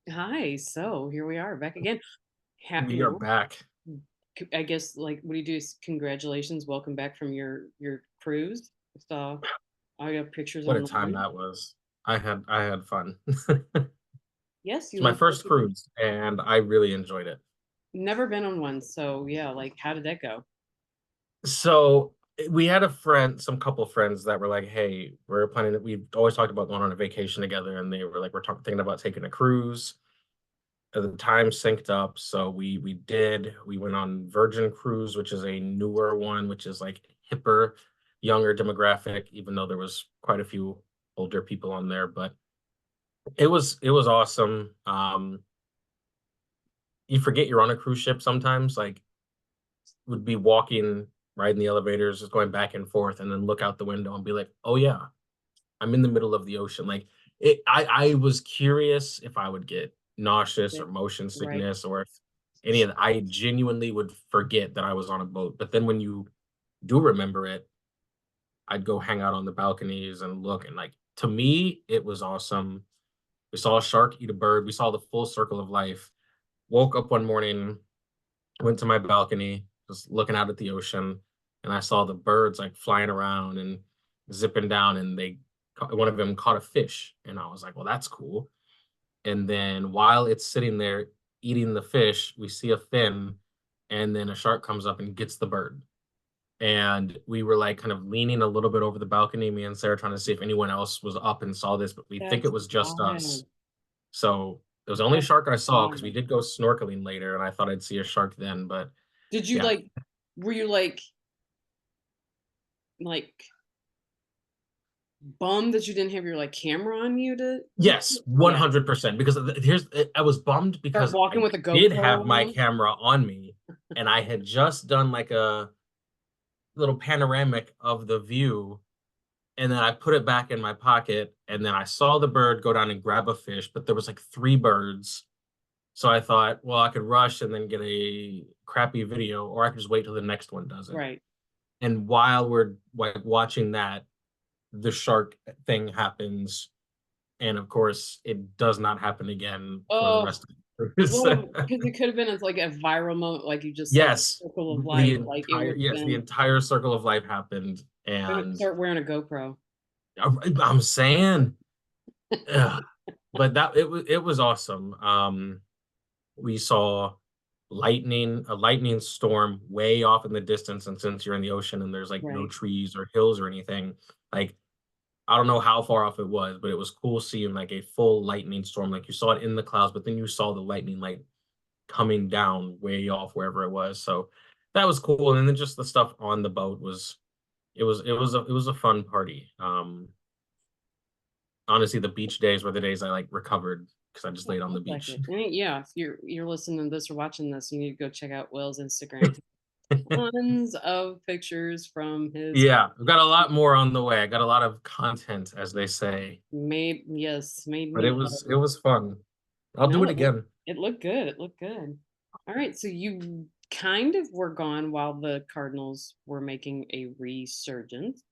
Hi. So here we are back again. We You are know, back. I guess like what do you do? Congratulations, welcome back from your cruise. Saw I got pictures What a time online. that was. I had fun. Yes, It's you my look like first you cruise and I really enjoyed it. never been on one. So yeah, like how did that go? So we had a friend, some couple friends that were like, "Hey, we're planning. We've always talked about going on a vacation together," and they were like, thinking about taking a cruise." At the time synced up, so we did. We went on Virgin Cruise, which is a newer one, which is like hipper, younger demographic. Even though there was quite a few older people on there, but it was awesome. You forget you're on a cruise ship sometimes, like, would be walking, riding the elevators, just going back and forth, and then look out the window and be like, "Oh, yeah, I'm in the middle of the ocean." Like, I was curious if I would get nauseous Yeah, or motion right. sickness or if any of I genuinely would forget that I was on a boat, but then when you do remember it, I'd go hang out on the balconies and look, and, like, to me, it was awesome. We saw a shark eat a bird, we saw the full circle of life. Woke up one morning, went to my balcony, just looking out at the ocean, and I saw the birds like flying around and zipping down, and one of them caught a fish, and I was like, "Well, that's cool." And then while it's sitting there eating the fish, we see a fin, and then a shark comes up and gets the bird. And we were like kind of leaning a little bit over the balcony, me and Sarah, trying to see if anyone else was up and saw this, but we think That's it was just us. wild. So, it was the only That's shark I saw because we wild. did go snorkeling later, and I thought I'd see a shark then, but Did you yeah. like were you like bummed that you didn't have your like camera on you to Yes, yeah. 100%, because I was bummed Start because walking I with a did GoPro have my on? camera on me, and I had just done, like, a little panoramic of the view, and then I put it back in my pocket, and then I saw the bird go down and grab a fish, but there was, like, 3 birds. So I thought, well, I could rush and then get a crappy video, or I could just wait till the next one does it. Right. And while we're, like, watching that, the shark thing happens, and of course, it does not happen again for the Oh, rest of the cruise. well, because it could have been as like a viral moment, like you just said, Yes, circle of the life, like it entire would have yes, the been entire circle of life happened, gonna and start wearing a GoPro. I'm saying, ugh, but it was awesome. We saw a lightning storm way off in the distance, and since you're in the ocean and there's, like, no Right. trees or hills or anything, like, I don't know how far off it was, but it was cool seeing, like, a full lightning storm, like, you saw it in the clouds, but then you saw the lightning, like, coming down way off wherever it was, so that was cool, and then just the stuff on the boat was it was a fun party. Honestly, the beach days were the days I, like, recovered because I just Well, laid on the look like beach. it. And yeah, if you're listening to this or watching this, you need to go check out Will's Instagram. Tons of pictures from his Yeah, I've got a lot more on the way. I got a lot of content, as they say, made but it me was it jealous. was fun. I'll do No, it again. it looked good. It looked good. All right, so you kind of were gone while the Cardinals were making a resurgence.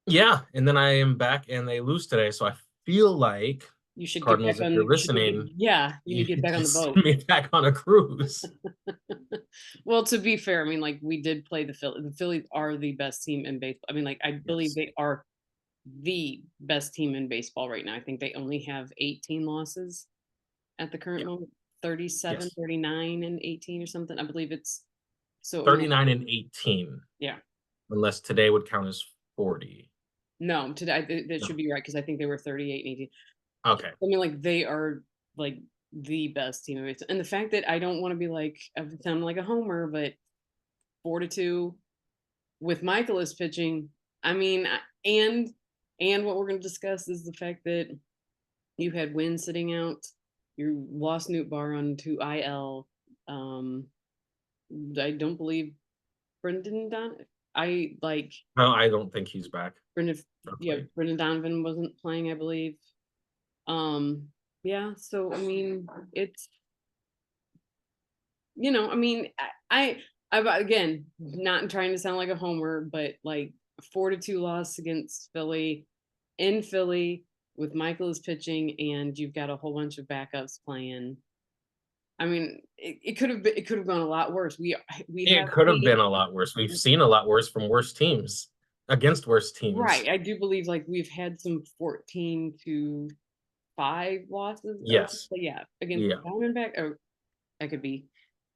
Yeah, and then I am back and they lose today, so I feel like, You should get back Cardinals, if on you're you should get listening, yeah, you need you to get need back on to the send boat. me back on a cruise. Well, to be fair, I mean, like we did play the Phillies. The Phillies are the best team in baseball. I mean, like I believe Yes. they are the best team in baseball right now. I think they only have 18 losses at the current Yeah. moment. 37, Yes. 39, and 18 or something. I believe it's so I mean, 39 and 18, yeah. unless today would count as 40. No, today that should No. be right because I think they were 38 and 18. Okay. I mean, like they are like the best team in baseball. And the fact that I don't want to be like I sound like a homer, but 4-2 with Michaelis pitching, I mean, and what we're going to discuss is the fact that you had Wynn sitting out, you lost Newt Bar on to IL. Um, I don't believe Brendan Don. I like No, I don't think he's back. Brendan. Yeah, Hopefully. Brendan Donovan wasn't playing, I believe. Um, yeah. So I mean, it's I mean, again not trying to sound like a homer, but like 4-2 loss against Philly in Philly with Michael is pitching, and you've got a whole bunch of backups playing. I mean, it could have gone a lot worse. We It have could have seen been a lot worse. We've seen a lot worse from worse teams against worse right. teams. I do believe like we've had some 14-5 losses or Yes. but yeah, against the Yeah. Diamondback. Oh, that could be.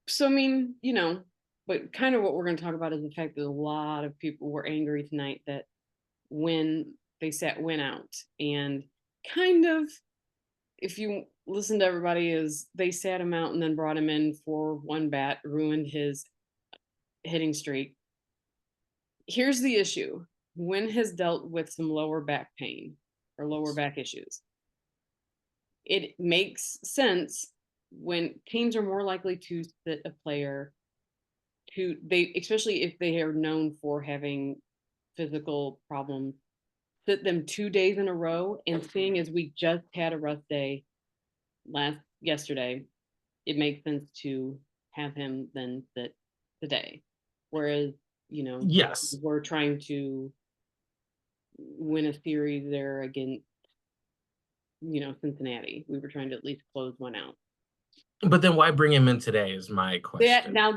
So I mean, but kind of what we're going to talk about is the fact that a lot of people were angry tonight that when they sat Win out and kind of if you listen to everybody is they sat him out and then brought him in for one bat, ruined his hitting streak. Here's the issue. Win has dealt with some lower back pain or lower back issues. It makes sense when teams are more likely to sit a player to they especially if they are known for having physical problems, sit them 2 days in a row. And seeing as we just had a rest day yesterday, it makes sense to have him then sit today. Whereas, Yes. we're trying to win a series there against, Cincinnati. We were trying to at least close one out. But then why bring him in today is my That question. now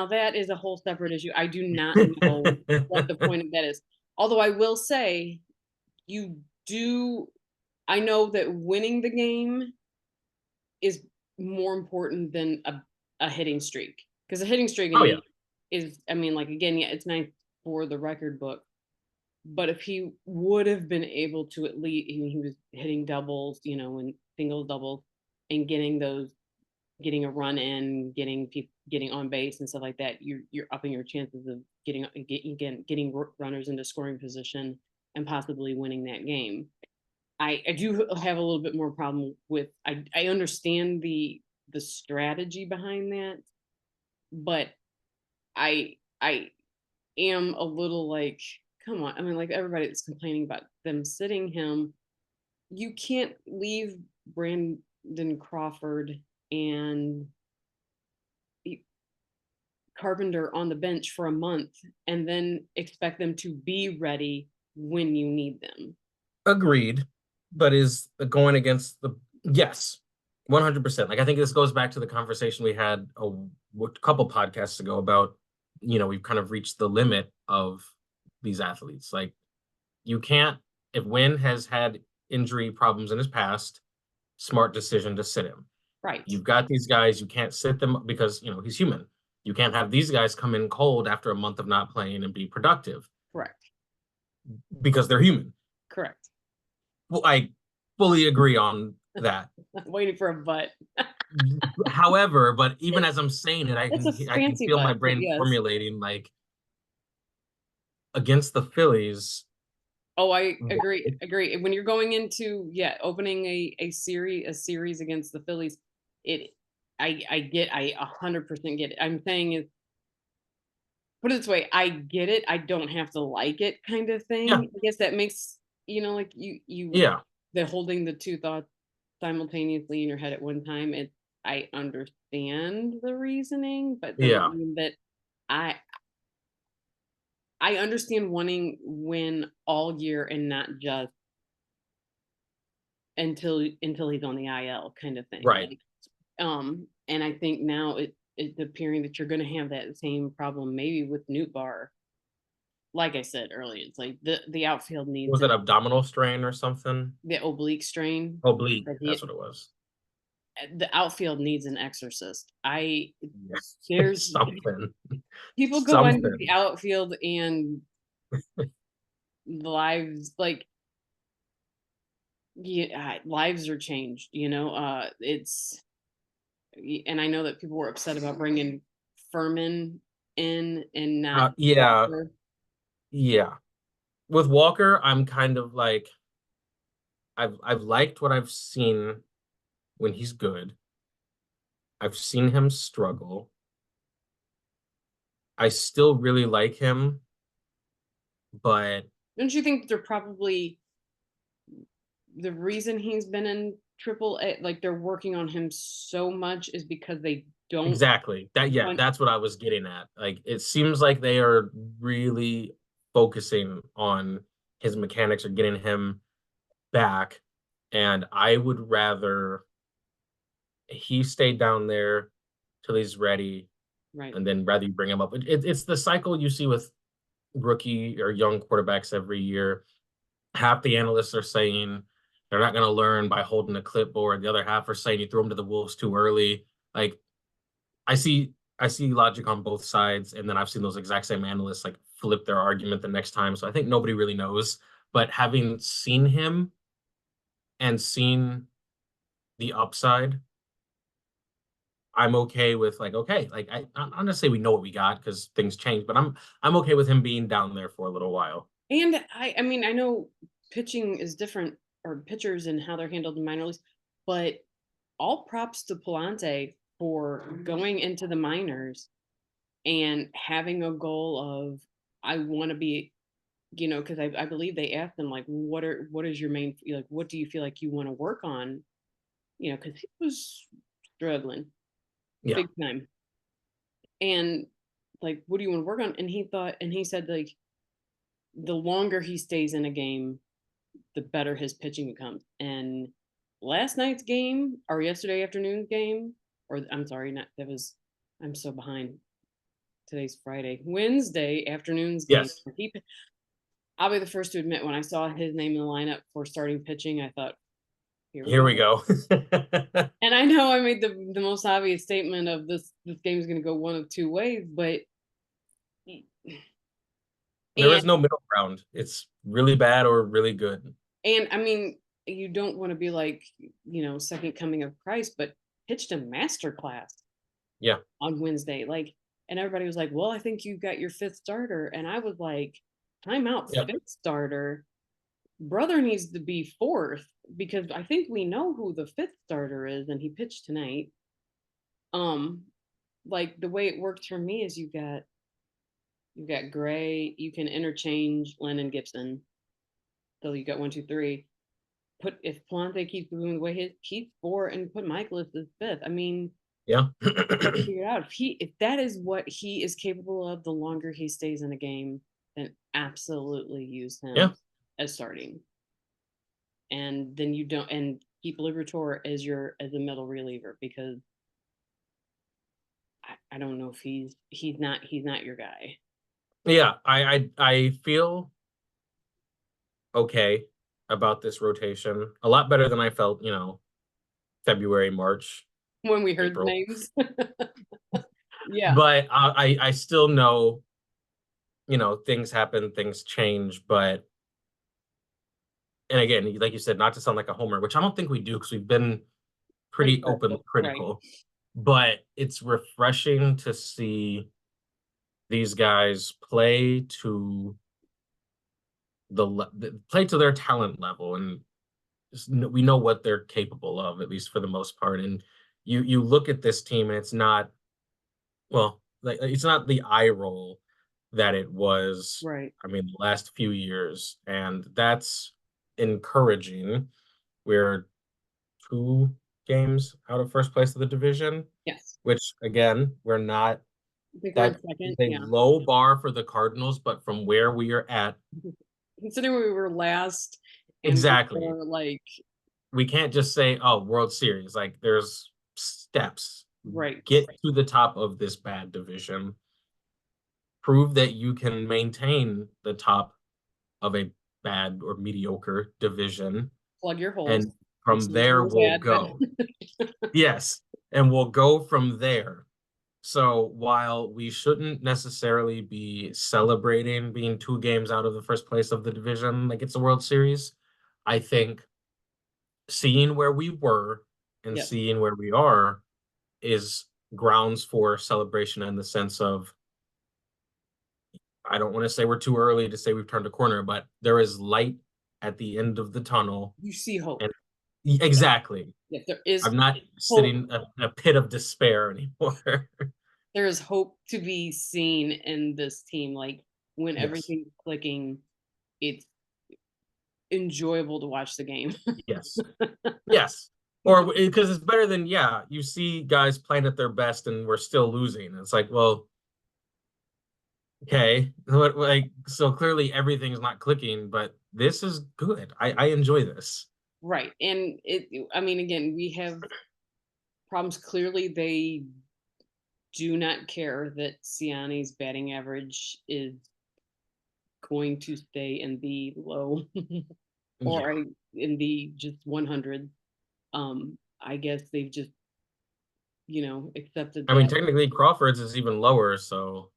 that is a whole separate issue. I do not know what the point of that is. Although I will say you do I know that winning the game is more important than a hitting streak. Because a hitting streak Oh, yeah. is I mean, like again, yeah, it's nice for the record book. But if he would have been able to at least he was hitting doubles, and singles, doubles, and getting a run in, getting on base and stuff like that, you're upping your chances of getting runners into scoring position and possibly winning that game. I do have a little bit more problem with I understand the strategy behind that, but I am a little like, come on. I mean, like everybody that's complaining about them sitting him, you can't leave Brandon Crawford and Carpenter on the bench for a month and then expect them to be ready when you need them. Agreed. But is going against the yes, 100%. Like I think this goes back to the conversation we had a couple podcasts ago about, we've kind of reached the limit of these athletes. Like you can't if Wynn has had injury problems in his past, smart decision to sit him. Right. You've got these guys, you can't sit them because, he's human. You can't have these guys come in cold after a month of not playing and be productive Correct. because they're human. Correct. Well, I fully agree on that. I'm waiting for a but. However, but even as I'm saying it, It's a I can fancy feel my but brain yes. formulating like against the Phillies. Oh, I Why? agree. When you're going into opening a series against the Phillies, it I 100% get it. I'm saying is put it this way, I get it. I don't have to like it kind of Yeah, thing. I guess that makes like you yeah, the holding the two thoughts simultaneously in your head at one time. I understand the reasoning, but doesn't yeah, mean that I I understand wanting win all year and not just until he's on the IL kind of thing. right. Like, and I think now it's appearing that you're going to have that same problem maybe with Newt Bar. Like I said earlier, it's like the outfield needs Was it abdominal strain or something? the oblique strain. Oblique. That That's what it was. the outfield needs an exorcist. Yes, There's something, people go into the something. outfield and lives like yeah, lives are changed. It's and I know that people were upset about bringing Furman in and not Yeah, Walker. yeah. With Walker, I'm kind of like I've liked what I've seen when he's good. I've seen him struggle. I still really like him, but Don't you think they're probably the reason he's been in triple A, like they're working on him so much is because they don't exactly. Yeah, want that's what I was getting at. Like it seems like they are really focusing on his mechanics or getting him back. And I would rather he stayed down there till he's ready, Right. and then rather you bring him up. It's the cycle you see with rookie or young quarterbacks every year. Half the analysts are saying they're not going to learn by holding a clipboard. The other half are saying you threw them to the wolves too early. Like I see logic on both sides, and then I've seen those exact same analysts like flip their argument the next time. So I think nobody really knows. But having seen him and seen the upside, I'm okay with like okay, like I'm not gonna say we know what we got because things change, but I'm okay with him being down there for a little while. And I mean, I know pitching is different, or pitchers and how they're handled in minor leagues, but all props to Palante for going into the minors and having a goal of, I want to be, because I believe they asked him like, what is your main, like, what do you feel like you want to work on? Because he was struggling Yeah, big time. And like, what do you want to work on? And he said like, the longer he stays in a game, the better his pitching becomes. And last night's game, or yesterday afternoon's game, or I'm sorry, not that was, I'm so behind. Today's Friday. Wednesday afternoon's game. yes. I'll be the first to admit, when I saw his name in the lineup for starting pitching, I thought, here we Here we go. go. And I know I made the most obvious statement of this game is going to go one of two ways, but There is and no middle ground. It's really bad or really good. I mean, you don't want to be like, second coming of Christ, but pitched a master class Yeah. on Wednesday. Like, and everybody was like, well, I think you got your fifth starter. And I was like, time out, Yeah. fifth starter. Brother needs to be fourth, because I think we know who the fifth starter is, and he pitched tonight. Um, like the way it worked for me is you got Gray, you can interchange Lennon Gibson. So you got 1, 2, 3. Put if Plante keeps moving the way he keeps four, and put Michaelis as fifth. I mean, Yeah. got to figure it out. If that is what he is capable of, the longer he stays in a game, then absolutely use Yeah. him as starting. And then you don't, and keep Liberatore as a middle reliever, because I don't know if he's not your guy. Yeah. I feel okay about this rotation. A lot better than I felt, February, March, When we heard the April. names. Yeah. But I still know, things happen, things change, but and again, like you said, not to sound like a homer, which I don't think we do because we've been Pretty pretty openly critical. Right. critical. But it's refreshing to see these guys play to their talent level, and we know what they're capable of, at least for the most part. And you look at this team, and it's not well, like it's not the eye roll that it was. Right. I mean, the last few years, and that's encouraging. We're 2 games out of first place of the division, Yes. which again, we're not. I think we're in That is second. a Yeah. low bar for the Cardinals, but from where we are at, Considering we were last, and we exactly. were like, We can't just say, "Oh, World Series." Like there's steps. right. Get to the top of this bad division. Prove that you can maintain the top of a bad or mediocre division, Plug your holes. and If from some there holes we'll had been. go. Yes, and we'll go from there. So while we shouldn't necessarily be celebrating being 2 games out of the first place of the division like it's a World Series, I think seeing where we were and Yep. seeing where we are is grounds for celebration in the sense of I don't want to say we're too early to say we've turned a corner, but there is light at the end of the tunnel. You see hope. And exactly. Yes, there is I'm not hope. sitting in a pit of despair anymore. There is hope to be seen in this team. Like, when Yes. everything's clicking, it's enjoyable to watch the game. Yes. Yes. Or because it's better than, yeah, you see guys playing at their best and we're still losing. It's like, well, okay. Like, so clearly everything's not clicking, but this is good. I enjoy this. Right. And I mean, again, we have problems. Clearly, they do not care that Siani's batting average is going to stay in the low Yeah. or in the just 100. I guess they've just, accepted I mean, that. technically Crawford's is even lower, so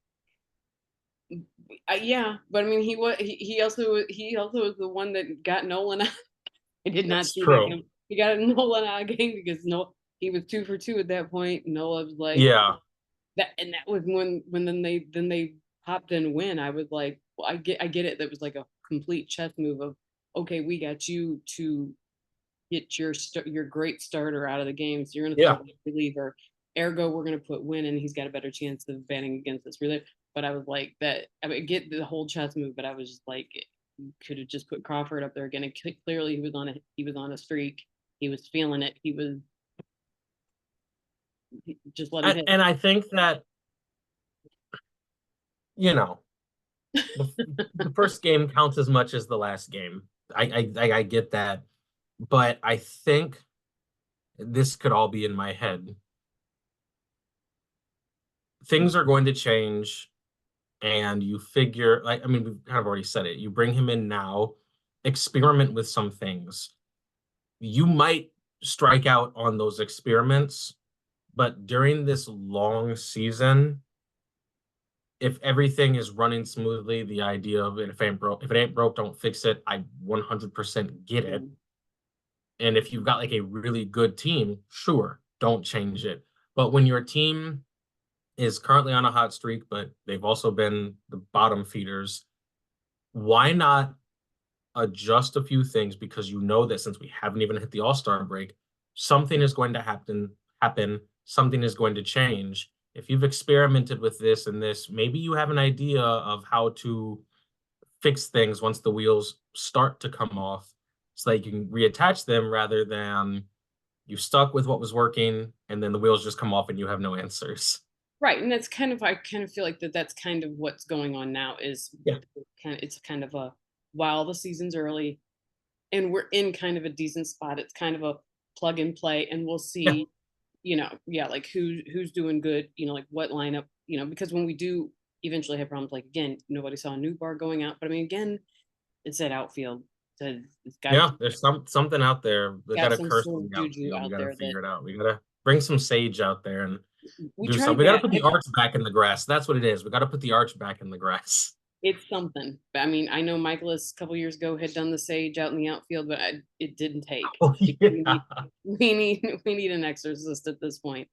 Yeah, but I mean, he also was the one that got Nolan out. I did not that's see that true. coming. He got Nolan out of the game because no, he was 2 for 2 at that point. Nola was like Yeah. that, and that was when then they popped in win. I was like, well, I get it. That was like a complete chess move of okay, we got you to get your great starter out of the game, so you're going to throw Yeah. the reliever. Ergo, we're going to put Win, and he's got a better chance of batting against this reliever. But I was like that. I mean, I get the whole chess move, but I was just like, you could have just put Crawford up there again. And clearly, he was on a streak. He was feeling it. He was just let him hit. And I think that, you know, the the first game counts as much as the last game. I get that, but I think this could all be in my head. Things are going to change, and you figure, like, I mean, we've kind of already said it. You bring him in now, experiment with some things. You might strike out on those experiments, but during this long season, if everything is running smoothly, the idea of if it ain't broke, don't fix it. I 100% get Yeah. it. And if you've got like a really good team, sure, don't change it. But when your team is currently on a hot streak, but they've also been the bottom feeders, why not adjust a few things? Because you know that since we haven't even hit the All-Star break, something is going to happen, something is going to change. If you've experimented with this and this, maybe you have an idea of how to fix things once the wheels start to come off so that you can reattach them rather than you stuck with what was working and then the wheels just come off and you have no answers. Right, and that's kind of I kind of feel like that's kind of what's going on now is Yeah. it's kind of a while the season's early and we're in kind of a decent spot. It's kind of a plug and play, and we'll Yeah. see, yeah, like who's doing good, like what lineup, because when we do eventually have problems, like again, nobody saw a new bar going out, but I mean, again, it's that outfield. So it's Yeah. There's something out there. They got got a some curse sort in of the juju outfield. We out got to there that figure it out. We got to bring some sage out there and we do something. tried We got to that. put the arch back in the grass. That's what it is. We got to put the arch back in the grass. It's something. I mean, I know Michaelis a couple years ago had done the sage out in the outfield, but it didn't take. Oh, Like, we yeah. need we need an exorcist at this point.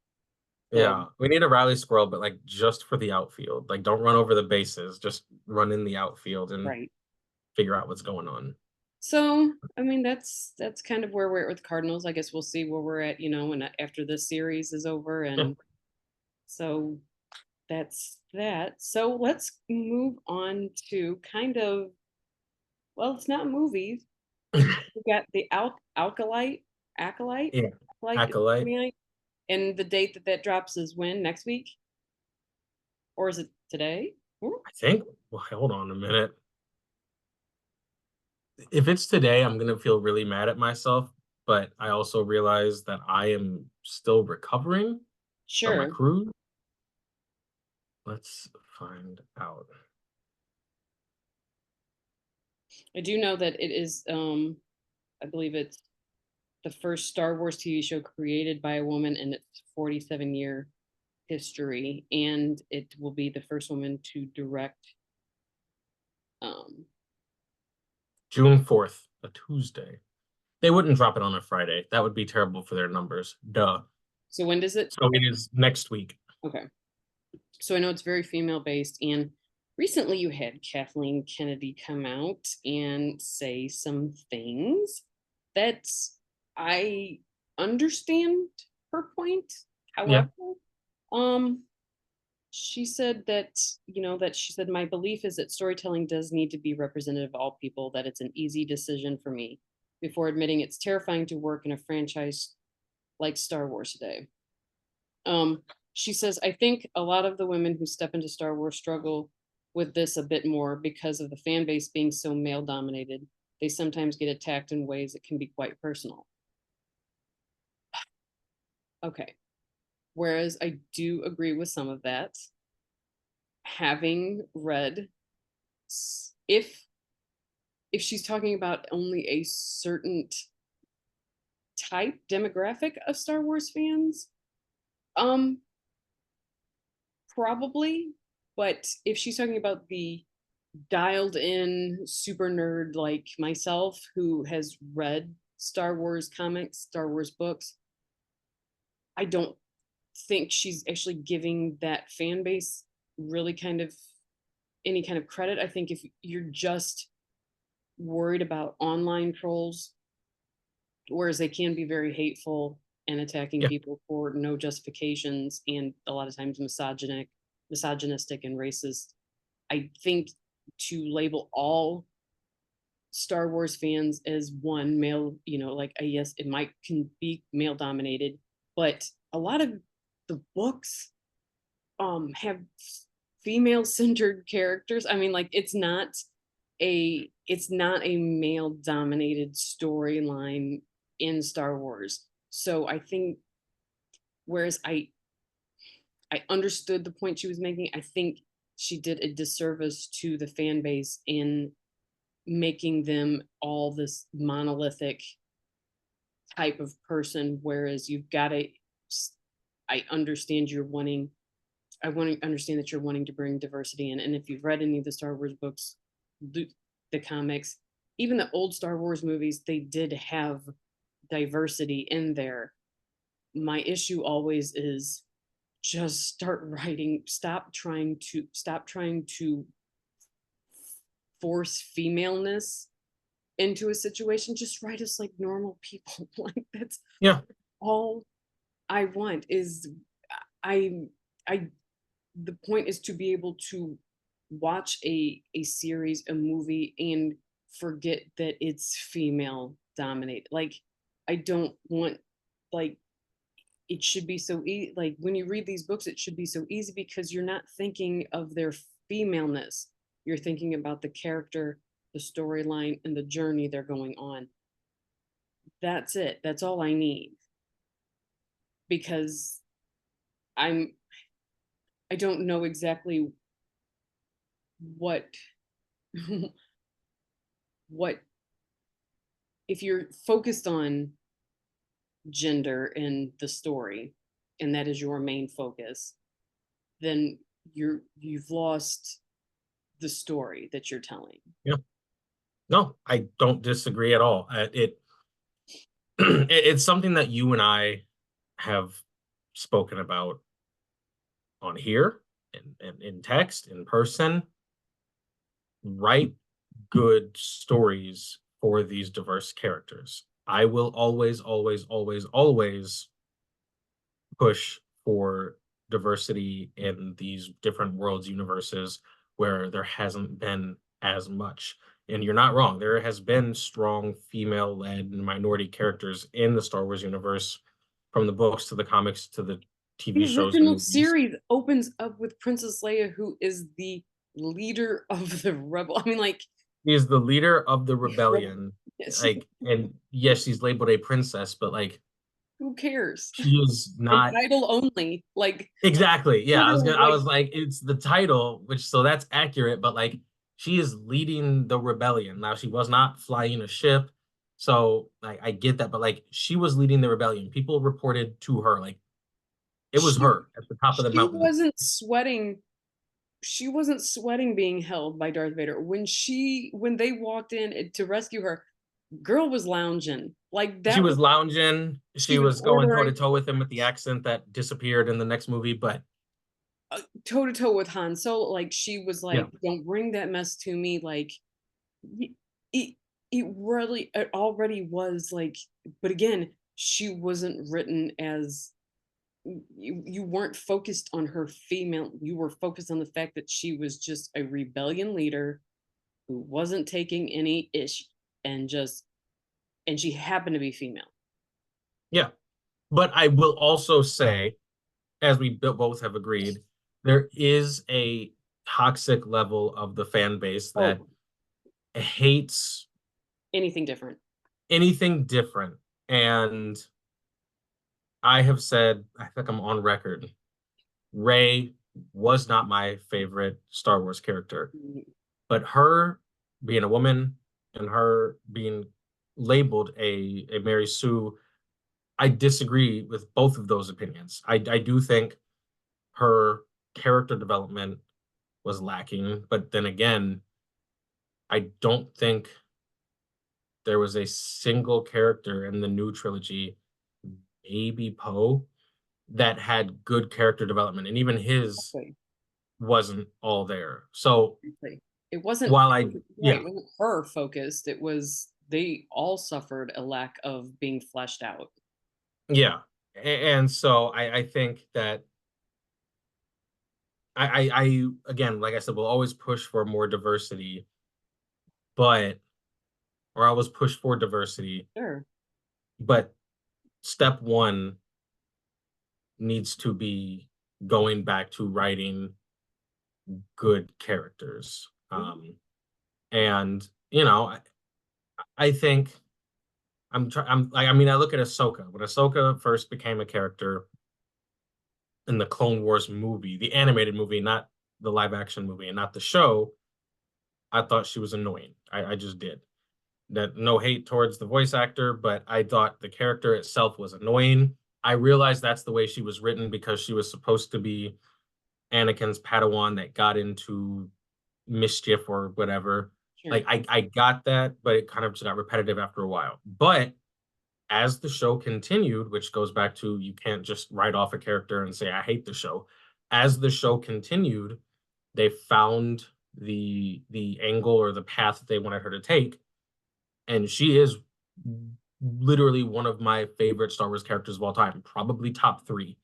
So Yeah. We need a rally squirrel, but like just for the outfield. Like, don't run over the bases. Just run in the outfield and right. figure out what's going on. So I mean, that's kind of where we're at with Cardinals. I guess we'll see where we're at, and after this series is over, Yeah. and so that's that. So let's move on to kind of it's not movies. We got the acolyte, Yeah. acolyte is Acolyte. coming out. And the date that drops is when? Next week? Or is it today? Ooh, I think. Well, hold on a minute. If it's today, I'm gonna feel really mad at myself. But I also realize that I am still recovering from my sure. cruise. Let's find out. I do know that it is I believe it's the first Star Wars TV show created by a woman in its 47-year history, and it will be the first woman to direct. Um, June 4th, a Tuesday. They wouldn't drop it on a Friday. That would be terrible for their numbers. Duh. so when does it? So it is next week. Okay, so I know it's very female based, and recently you had Kathleen Kennedy come out and say some things that I understand her point. Yeah. However, um, she said that she said my belief is that storytelling does need to be representative of all people, that it's an easy decision for me, before admitting it's terrifying to work in a franchise like Star Wars today. Um, she says, I think a lot of the women who step into Star Wars struggle with this a bit more because of the fan base being so male dominated. They sometimes get attacked in ways that can be quite personal. Okay. Whereas I do agree with some of that. Having read, if she's talking about only a certain type demographic of Star Wars fans, um, probably. But if she's talking about the dialed in super nerd like myself who has read Star Wars comics, Star Wars books, I don't think she's actually giving that fan base really kind of any kind of credit. I think if you're just worried about online trolls, whereas they can be very hateful and attacking Yeah, people for no justifications and a lot of times misogynistic and racist. I think to label all Star Wars fans as one male, like yes, it might can be male dominated, but a lot of the books have female centered characters. I mean, like it's not a male dominated storyline in Star Wars. So I think whereas I understood the point she was making, I think she did a disservice to the fan base in making them all this monolithic type of person, whereas you've got to I understand you're wanting I want to understand that you're wanting to bring diversity in. And if you've read any of the Star Wars books, the comics, even the old Star Wars movies, they did have diversity in there. My issue always is just start writing, stop trying to force femaleness into a situation. Just write us like normal people. Like that's yeah, all I want is I I the point is to be able to watch a series, a movie, and forget that it's female dominated. Like I don't want like it should be so easy. Like when you read these books, it should be so easy because you're not thinking of their femaleness. You're thinking about the character, the storyline, and the journey they're going on. That's it. That's all I need because I'm I don't know exactly what what if you're focused on gender in the story and that is your main focus, then you've lost the story that you're telling. yeah. No, I don't disagree at all. It's something that you and I have spoken about on here, in text, in person. Write good stories for these diverse characters. I will always, always, always, always push for diversity in these different worlds, universes where there hasn't been as much. And you're not wrong. There has been strong female led and minority characters in the Star Wars universe, from the books to the comics to the TV The shows and original movies. series opens up with Princess Leia, who is the leader of the rebel. I mean, like, He is the leader of the rebel. rebellion. Yes, Like, and yes, she's labeled a princess, but like, who cares? she is And not. title only, like Exactly. Yeah, literally, I like was like, it's the title, which so that's accurate, but like she is leading the rebellion. Now she was not flying a ship. So I get that, but like she was leading the rebellion. People reported to her, like it was she her at the top of the she mountain. wasn't sweating. She wasn't sweating being held by Darth Vader when they walked in to rescue her. Girl was lounging like She that. was lounging, She she was was going toe to ordering toe with him with the accent that disappeared in the next movie, but toe to toe with Han Solo. Like she was yeah. like, "Don't bring that mess to me." Like it, it already was like. But again, she wasn't written as you weren't focused on her female. You were focused on the fact that she was just a rebellion leader who wasn't taking any ish and just and she happened to be female. Yeah. But I will also say, as we both have agreed, there is a toxic level of the fan base that Oh, hates anything different. anything different. And I have said, I think I'm on record, Rey was not my favorite Star Wars character, Mm, but her being a woman and her being labeled a Mary Sue, I disagree with both of those opinions. I do think her character development was lacking, but then again, I don't think there was a single character in the new trilogy, maybe Poe, that had good character development, and even his exactly, wasn't all there. So exactly. It wasn't while I right, yeah, it wasn't her focused, it was they all suffered a lack of being fleshed out. yeah, and so I think that I again, like I said, will always push for more diversity, but or I always push for diversity, Sure. but step one needs to be going back to writing good characters. Mhm. And I think I'm like I mean I look at Ahsoka. When Ahsoka first became a character in the Clone Wars movie, the animated movie, not the live action movie, and not the show, I thought she was annoying. I just did. That no hate towards the voice actor, but I thought the character itself was annoying. I realized that's the way she was written because she was supposed to be Anakin's Padawan that got into mischief or whatever. Sure. Like I got that, but it kind of just got repetitive after a while. But as the show continued, which goes back to you can't just write off a character and say I hate the show. As the show continued, they found the angle or the path that they wanted her to take, and she is literally one of my favorite Star Wars characters of all time, probably top 3.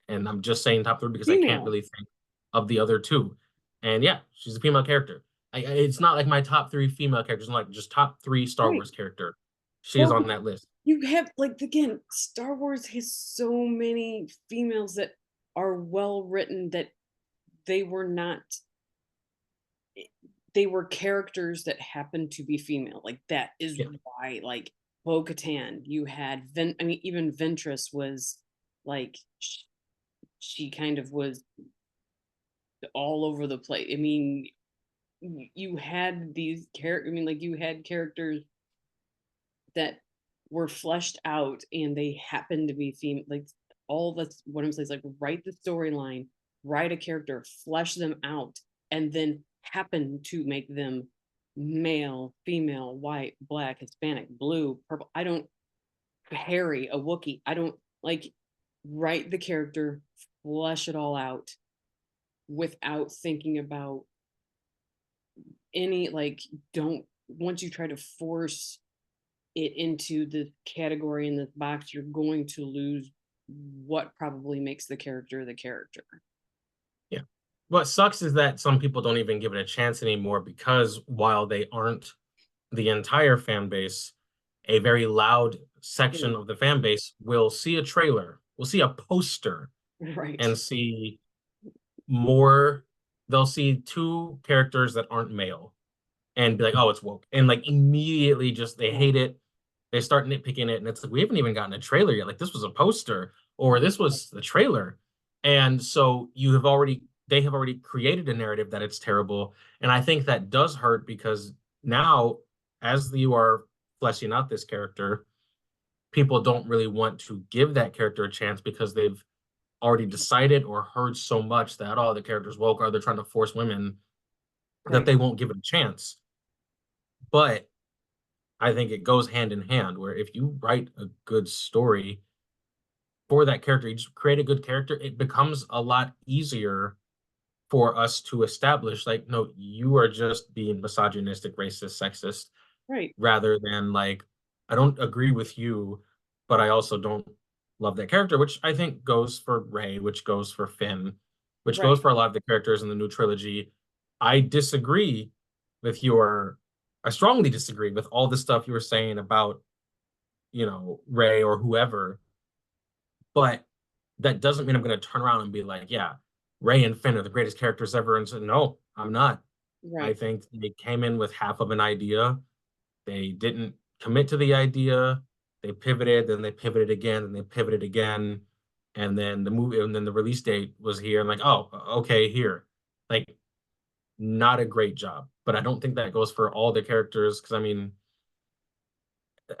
And I'm just saying top 3 because I can't Female. really think of the other 2. And yeah, she's a female character. It's not like my top 3 female characters, I'm like just top 3 Star Right. Wars character. She is Well, on that list. you have like again, Star Wars has so many females that are well written that they were not they were characters that happened to be female. Like that is Yeah. why like Bo Katan, you had I mean, even Ventress was like she kind of was all over the place. I mean, you had these characters. I mean, like you had characters that were fleshed out, and they happened to be female. Like all that's what I'm saying is like write the storyline, write a character, flesh them out, and then happen to make them male, female, white, black, Hispanic, blue, purple. I don't Harry, a Wookiee. I don't like write the character, flesh it all out without thinking about any like don't once you try to force it into the category in the box, you're going to lose what probably makes the character the character. Yeah. What sucks is that some people don't even give it a chance anymore because while they aren't the entire fan base, a very loud section Right. of the fan base will see a trailer, will see a poster, Right. and see more. They'll see 2 characters that aren't male and be like, "Oh, it's woke," and like immediately just they Yeah. hate it. They start nitpicking it, and it's like we haven't even gotten a trailer yet. Like this was a poster, or this was the trailer, and so you have already they have already created a narrative that it's terrible, and I think that does hurt because now, as you are fleshing out this character, people don't really want to give that character a chance because they've already decided or heard so much that oh, the character's woke, or they're trying to force women that Right. they won't give it a chance. But I think it goes hand in hand where if you write a good story for that character, you just create a good character, it becomes a lot easier for us to establish like, no, you are just being misogynistic, racist, sexist, Right. rather than like, I don't agree with you, but I also don't love that character, which I think goes for Ray, which goes for Finn, which goes Right. for a lot of the characters in the new trilogy. I disagree with your, I strongly disagree with all the stuff you were saying about, Ray or whoever, but that doesn't mean I'm going to turn around and be like, yeah, Ray and Finn are the greatest characters ever. And so, no, I'm not. I Right. think they came in with half of an idea. They didn't commit to the idea. They pivoted, then they pivoted again, and they pivoted again. and then the movie and then the release date was here. I'm like, oh, okay, here. Like, not a great job. But I don't think that goes for all the characters because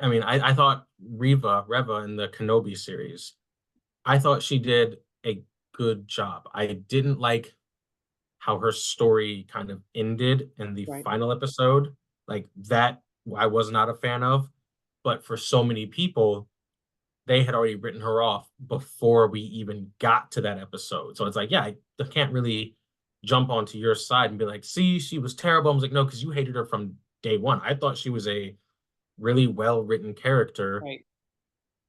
I thought Reva in the Kenobi series, I thought she did a good job. I didn't like how her story kind of ended in the Right. final episode. Like that I was not a fan of. But for so many people, they had already written her off before we even got to that episode. So it's like, yeah, I can't really jump onto your side and be like, see, she was terrible. I was like, no, because you hated her from day one. I thought she was a really well written character. Right.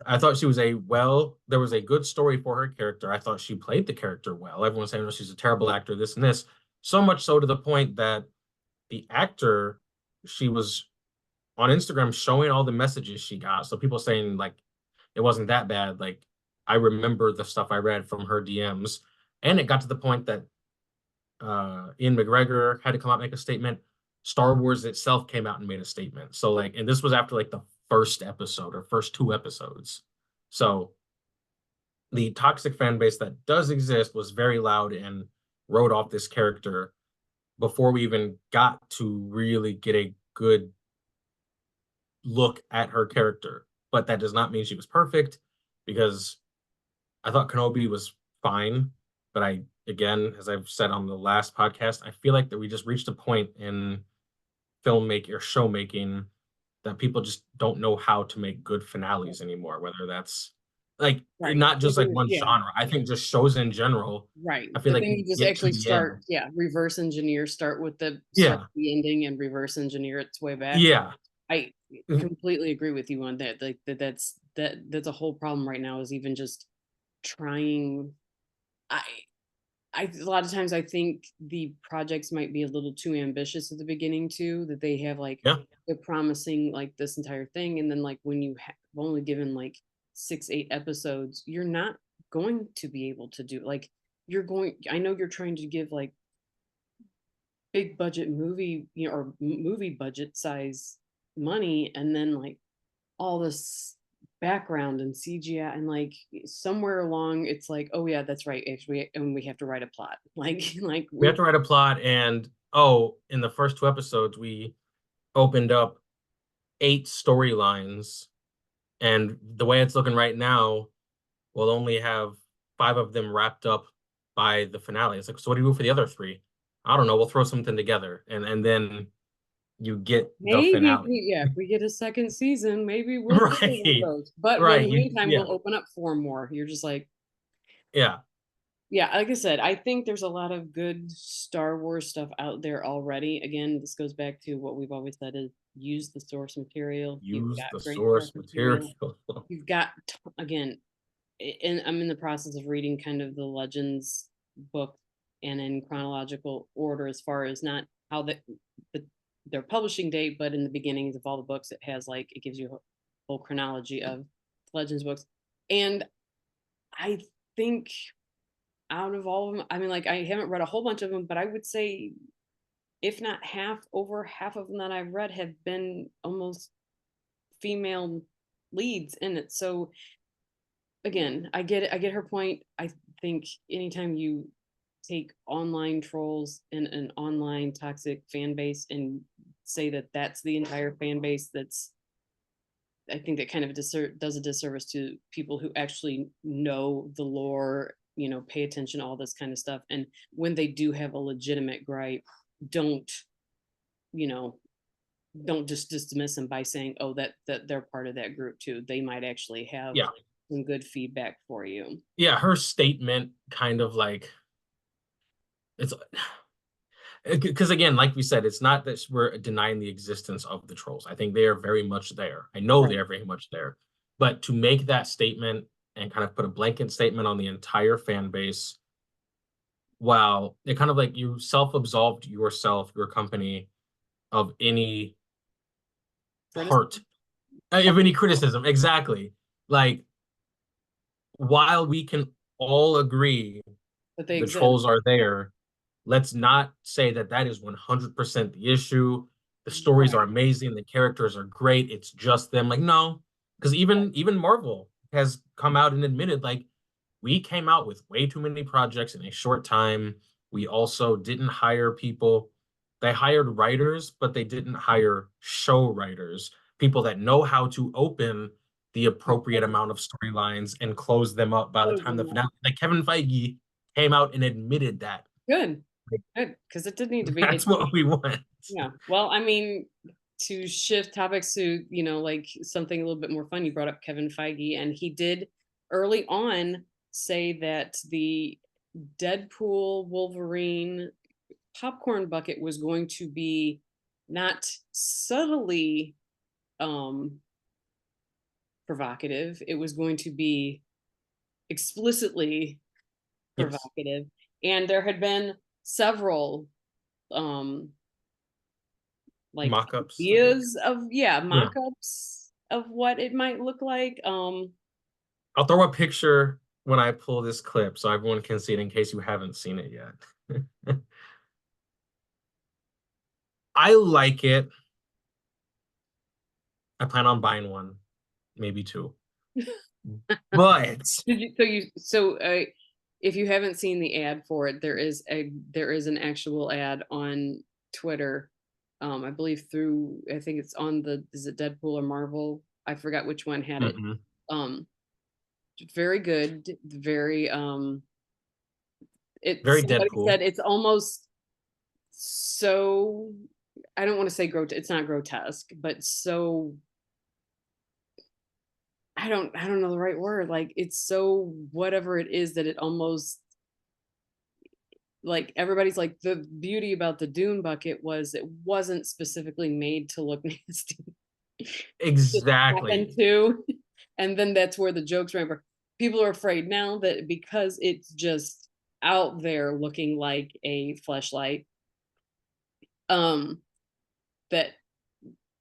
I thought there was a good story for her character. I thought she played the character well. Everyone's saying, oh, she's a terrible actor, this and this. So much so to the point that the actor, she was on Instagram showing all the messages she got. So people saying, like, it wasn't that bad. Like, I remember the stuff I read from her DMs. And it got to the point that Ian McGregor had to come out and make a statement. Star Wars itself came out and made a statement. So like, and this was after like the first episode or first two episodes. So the toxic fan base that does exist was very loud and wrote off this character before we even got to really get a good look at her character. But that does not mean she was perfect because I thought Kenobi was fine, but again, as I've said on the last podcast, I feel like that we just reached a point in filmmaking or show making that people just don't know how to make good finales anymore. Whether that's like Right. not just like one Yeah. genre. I think just shows in general. Right. I feel But like then we you just get to actually the end. start, yeah, reverse engineer, start Yeah, with the ending and reverse engineer its way back. yeah, I mhm, completely agree with you on that. Like that's a whole problem right now is even just trying. I a lot of times I think the projects might be a little too ambitious at the beginning too, that they have like yeah. they're promising like this entire thing, and then like when you have only given like 6, 8 episodes, you're not going to be able to do like you're going. I know you're trying to give like big budget movie, or movie budget size money, and then like all this background and CGI, and like somewhere along it's like, oh yeah, that's right, actually, and we have to write a plot. Like We have we to write a plot, and oh, in the first two episodes, we opened up 8 storylines, and the way it's looking right now, we'll only have 5 of them wrapped up by the finale. It's like, so what do you do for the other three? I don't know. We'll throw something together, and then you get the maybe if finale. we yeah, if we get a second season, maybe we'll get one of Right, those. But in right. the meantime, Yeah, we'll open up 4 more. You're just like, yeah. yeah, like I said, I think there's a lot of good Star Wars stuff out there already. Again, this goes back to what we've always said is use the source material. You've Use got the great source source material. material. You've got again, and I'm in the process of reading kind of the Legends book and in chronological order as far as not how the their publishing date, but in the beginnings of all the books, it has like it gives you a whole chronology of Legends books. And I think out of all of them, I mean, like I haven't read a whole bunch of them, but I would say if not half, over half of them that I've read have been almost female leads in it. So again, I get it. I get her point. I think anytime you take online trolls and an online toxic fan base and say that that's the entire fan base, I think that kind of does a disservice to people who actually know the lore, pay attention to all this kind of stuff. And when they do have a legitimate gripe, don't, you know, don't just dismiss them by saying, oh, that they're part of that group too. They might actually have Yeah, some good feedback for you. yeah. Her statement kind of like it's because again, like we said, it's not that we're denying the existence of the trolls. I think they are very much there. I know they Right. are very much there. But to make that statement and kind of put a blanket statement on the entire fan base, while it kind of like you self-absolved yourself, your company, of any part Criticism. of any criticism. Exactly. Like, while we can all agree But they the exist. trolls are there, let's not say that that is 100% the issue. The stories are Right. amazing, the characters are great, it's just them. Like, no, because even Marvel has come out and admitted, like, we came out with way too many projects in a short time. We also didn't hire people. They hired writers, but they didn't hire show writers, people that know how to open the appropriate Okay. amount of storylines and close them up by the Close time the them up. finale. Like Kevin Feige came out and admitted that. Good. Like, Good. Because it did need to be. that's what we want. Yeah. Well, I mean, to shift topics to, like something a little bit more fun, you brought up Kevin Feige, and he did early on say that the Deadpool Wolverine popcorn bucket was going to be not subtly um provocative, it was going to be explicitly Yes. provocative. And there had been several um like Mock-ups, I think. ideas of, yeah, Yeah. mock-ups of what it might look like. I'll throw a picture when I pull this clip so everyone can see it in case you haven't seen it yet. I like it. I plan on buying one, maybe two. But Did you if you haven't seen the ad for it, there is an actual ad on Twitter. I believe through, I think it's on the, is it Deadpool or Marvel? I forgot which one had it. mhm, Um very good, very very somebody Deadpool. said it's almost so, I don't want to say it's not grotesque, but so, I don't know the right word. Like it's so whatever it is that it almost, like everybody's like, the beauty about the Dune bucket was it wasn't specifically made to look nasty. Just happened Exactly. to. And then that's where the jokes remember. People are afraid now that because it's just out there looking like a fleshlight, um, that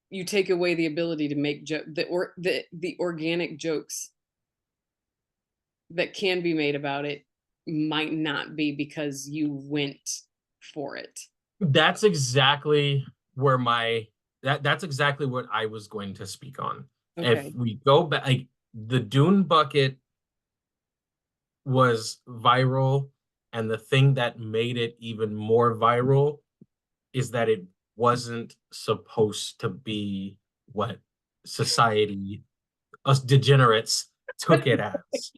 you take away the ability to make the organic jokes that can be made about it might not be because you went for it. That's exactly where that's exactly what I was going to speak on. If Okay. we go back, like the Dune bucket was viral, and the thing that made it even more viral is that it wasn't supposed to be what society, us degenerates, took it as.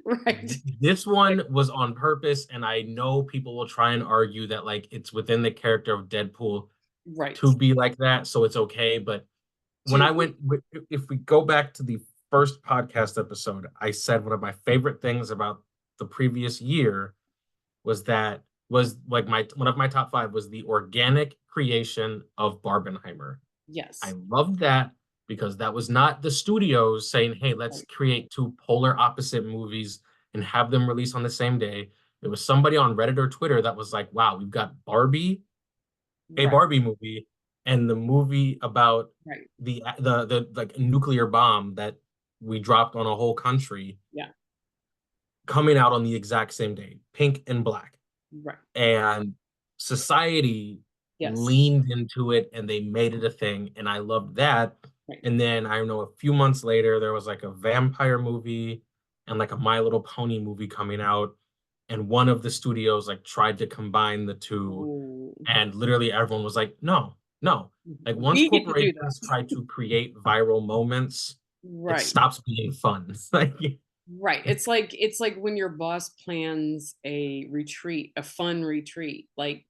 Right. This one was on purpose, and I know people will try and argue that like it's within the character of Deadpool Right. to be like that, so it's okay. But when To I went, if we go back to the first podcast episode, I said one of my favorite things about the previous year was that was like my one of my top five was the organic creation of Barbenheimer. I yes. loved that because that was not the studios saying, "Hey, let's Right. create two polar opposite movies and have them release on the same day." It was somebody on Reddit or Twitter that was like, "Wow, we've got a Right. Barbie movie, and the movie about Right. the like nuclear bomb that we dropped on a whole country Yeah. coming out on the exact same day, pink and black." Right. And society Yes. leaned into it and they made it a thing, and I loved that. Right. And then I know a few months later there was like a vampire movie and like a My Little Pony movie coming out, and one of the studios like tried to combine the two, Ooh. and literally everyone was like, no, no. Like once We get to do corporations that. try to create viral moments, it Right. stops being fun. Like Right. It's like when your boss plans a retreat, a fun retreat. Like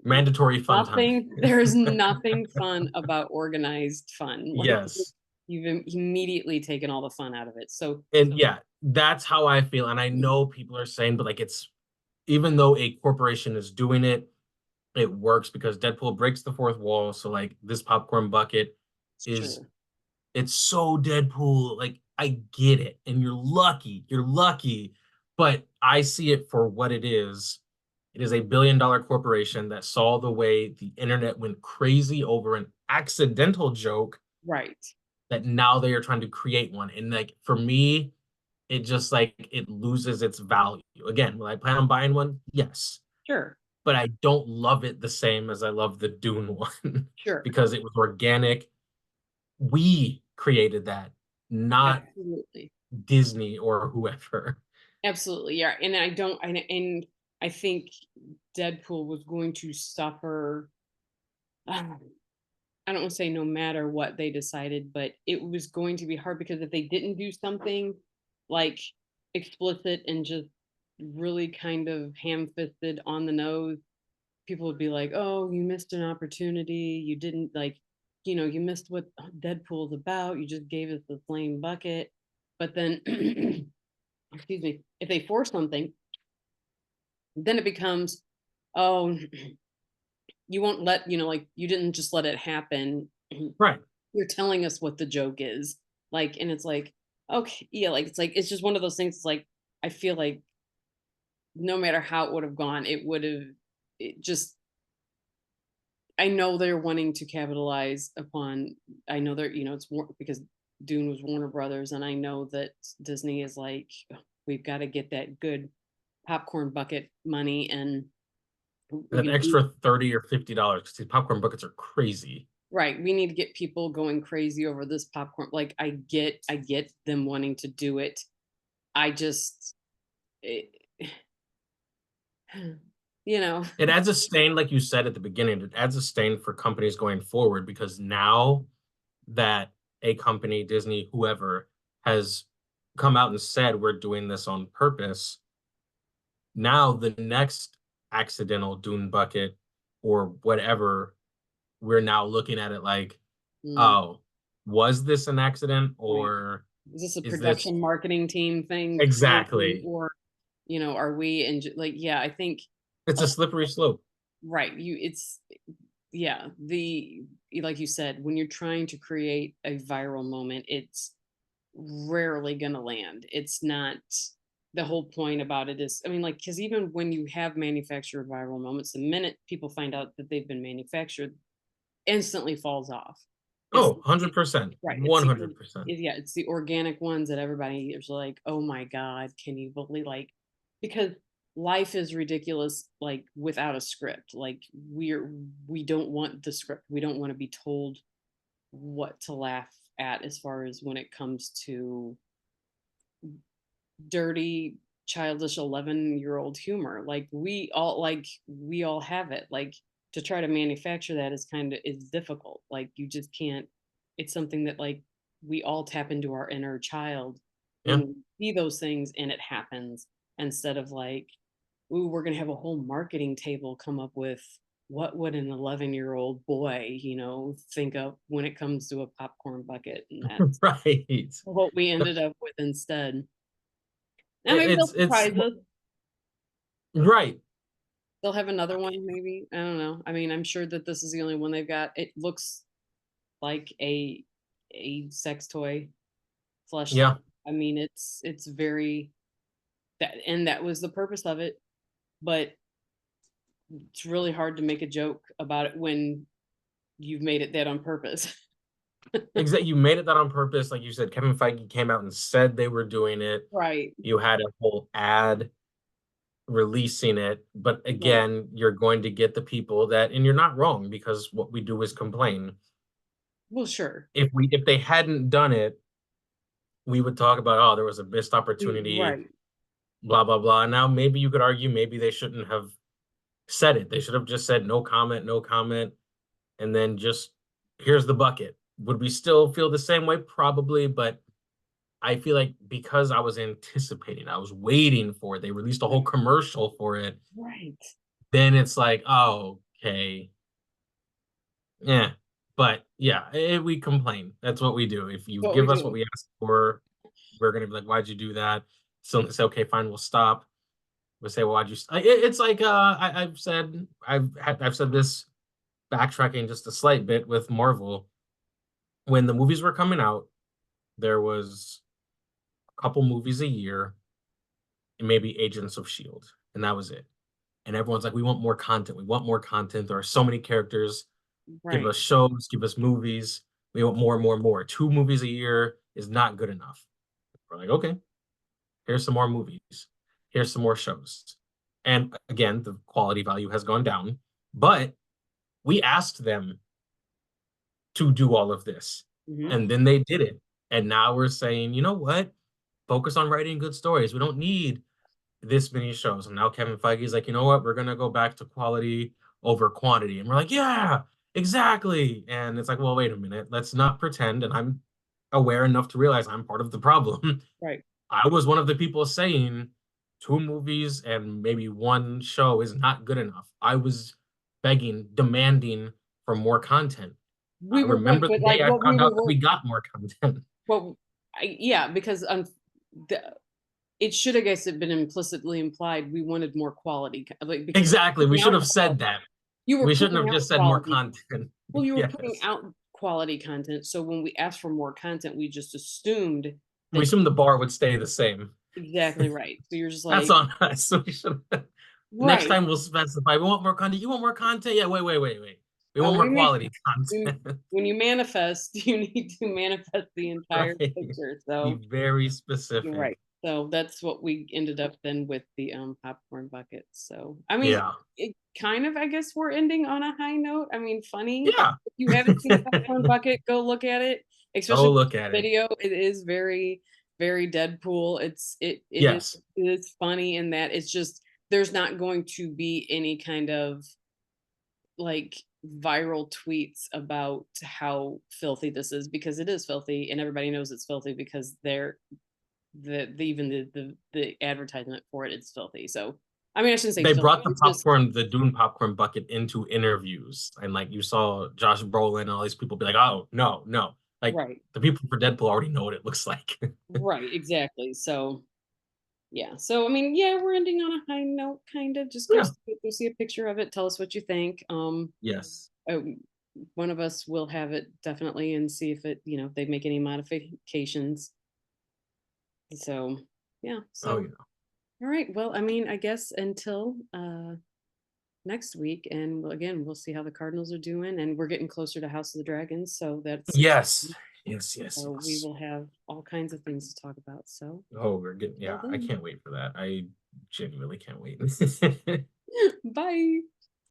mandatory fun time. there's nothing fun about organized fun. Like Yes. you've immediately taken all the fun out of it. So And yeah, that's how I feel. And I know people are saying, but like it's even though a corporation is doing it, it works because Deadpool breaks the fourth wall. So like this popcorn bucket is sure. it's so Deadpool. Like I get it. And you're lucky. You're lucky. But I see it for what it is. It is a $1 billion corporation that saw the way the internet went crazy over an accidental joke Right. that now they are trying to create one. And like for me, it just like it loses its value. Again, will I plan on buying one? Yes. Sure. But I don't love it the same as I love the Dune one Sure. because it was organic. We created that, not Absolutely. Disney or whoever. Absolutely, yeah, and I don't and I think Deadpool was going to suffer, um, I don't wanna say no matter what they decided, but it was going to be hard because if they didn't do something, like, explicit and just really kind of ham-fisted on the nose, people would be like, "Oh, you missed an opportunity, you didn't, like, you missed what Deadpool's about, you just gave us the flame bucket." But then excuse me, if they force something, then it becomes, "Oh, you won't let," like, "You didn't just let it happen. Right. You're telling us what the joke is." Like, and it's like, "Okay." Yeah, like, it's just one of those things, it's like, I feel like no matter how it would have gone, it just I know they're wanting to capitalize upon, I know they're, it's more because Dune was Warner Brothers, and I know that Disney is like, "Ugh, we've got to get that good popcorn bucket money," and That extra 30 or $50 because these popcorn buckets are crazy. right, we need to get people going crazy over this popcorn. Like, I get them wanting to do it. I just it, you know, It adds a stain, like you said at the beginning, it adds a stain for companies going forward because now that a company, Disney, whoever, has come out and said we're doing this on purpose, now the next accidental dune bucket or whatever, we're now looking at it like, mm, oh, was this an accident right. or Is this a is this production marketing team thing, exactly? or are we and like, yeah, I think It's uh, a slippery slope. right, it's yeah, like you said, when you're trying to create a viral moment, it's rarely gonna land. It's not, the whole point about it is, I mean, like, because even when you have manufactured viral moments, the minute people find out that they've been manufactured, instantly falls off. It's Oh, 100%, right. It's 100%. yeah, it's the organic ones that everybody is like, "Oh my god, can you believe," like, because life is ridiculous, like, without a script. Like, we don't want the script. We don't want to be told what to laugh at as far as when it comes to dirty, childish 11-year-old humor. We all have it. Like, to try to manufacture that is difficult. Like, you just can't, it's something that, like, we all tap into our inner child Yeah. when we see those things and it happens, instead of like, ooh, we're gonna have a whole marketing table come up with what would an 11-year-old boy, think of when it comes to a popcorn bucket, and that's Right. what we The ended up with instead. Now maybe they'll it's surprise us. right. They'll have another one maybe. I don't know. I mean, I'm sure that this is the only one they've got. It looks like a sex toy fleshlight. Yeah, I mean, it's very, that was the purpose of it, but it's really hard to make a joke about it when you've made it that on purpose. exactly. You made it that on purpose, like you said, Kevin Feige came out and said they were doing it. Right. You had a whole ad releasing it, but Right. again, you're going to get the people that and you're not wrong because what we do is complain. Well, sure. If they hadn't done it, we would talk about, "Oh, there was a missed opportunity, Right. blah, blah, blah." Now, maybe you could argue maybe they shouldn't have said it. They should have just said, "No comment, no comment," and then just, "Here's the bucket." Would we still feel the same way? Probably, but I feel like because I was anticipating, I was waiting for it, they released a whole Right. commercial for it, Right. then it's like, "Oh, okay. Yeah." But, yeah, we complain. That's what we do. If you What we give us what do. we asked for, we're gonna be like, "Why'd you do that?" So say, "Okay, fine, we'll stop." We'll say, "Well, why'd you" it's like, I've said this backtracking just a slight bit with Marvel. When the movies were coming out, there was a couple movies a year, and maybe Agents of Shield, and that was it. And everyone's like, "We want more content. We want more content. There are so many characters. Give Right. us shows. Give us movies. We want more, more, more. 2 movies a year is not good enough." We're like, "Okay, here's some more movies. Here's some more shows." And again, the quality value has gone down, but we asked them to do all of this, Mhm. and then they did it. And now we're saying, you know what? Focus on writing good stories. We don't need this many shows, and now Kevin Feige's like, "You know what? We're gonna go back to quality over quantity," and we're like, "Yeah, exactly." And it's like, "Well, wait a minute. Let's not pretend." And I'm aware enough to realize I'm part of the problem. Right. I was one of the people saying 2 movies and maybe 1 show is not good enough. I was begging, demanding for more content. We were right, Remember but the day like I what we found out were that we got more content? well, yeah, because the, it should, I guess, have been implicitly implied we wanted more quality, like because Exactly, we putting should out have said quality, that. you were We shouldn't putting have out just said more quality. content. Well, you were putting Yes. out quality content, so when we asked for more content, we just assumed We that assumed the bar would stay the same. exactly right. So you're just That's like, on us. We should next right. time we'll specify, "We want more content." "You want more content?" "Yeah, wait, wait, wait, wait. We want more We make quality when content." when you manifest, you need to manifest the entire Right. picture. Be So very you're specific. right. So that's what we ended up then with the popcorn buckets. So I mean, Yeah. it kind of, I guess we're ending on a high note. I mean, funny. Yeah. If you haven't seen popcorn bucket, go look at it. Especially Go the look at it. video. It is very, very Deadpool. Yes. it is funny in that it's just there's not going to be any kind of like viral tweets about how filthy this is because it is filthy and everybody knows it's filthy because even the advertisement for it is filthy. So I mean I shouldn't say They filthy. brought It's just the Dune popcorn bucket into interviews, and, like, you saw Josh Brolin and all these people be like, "Oh, no, no." Like, right. the people for Deadpool already know what it looks like. Right, exactly. So yeah. So I mean, yeah, we're ending on a high note kind of. Just Yeah. go see a picture of it, tell us what you think. Yes. Uh, one of us will have it definitely and see if it, they make any modifications. So yeah. Oh, So yeah. all right. Well, I mean, I guess until next week, and we'll see how the Cardinals are doing, and we're getting closer to House of the Dragons, so that's Yes. exciting. Yes, yes, So we yes. will have all kinds of things to talk about. So Oh, we're getting till yeah, I then, can't wait for that. I genuinely can't wait. bye.